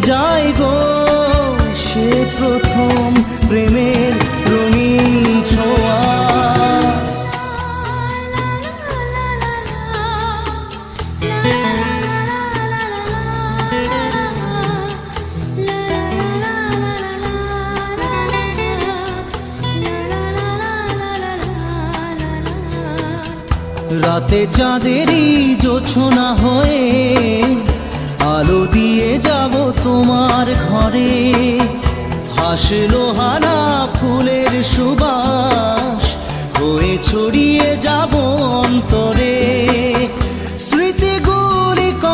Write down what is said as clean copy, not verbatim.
যায় গো সে প্রথম প্রেমের রঙিন ছোঁয়া। রাতে চাঁদেরই জোছনা হয়ে আলো দিয়ে যাব তোমার ঘরে, হাসলো হার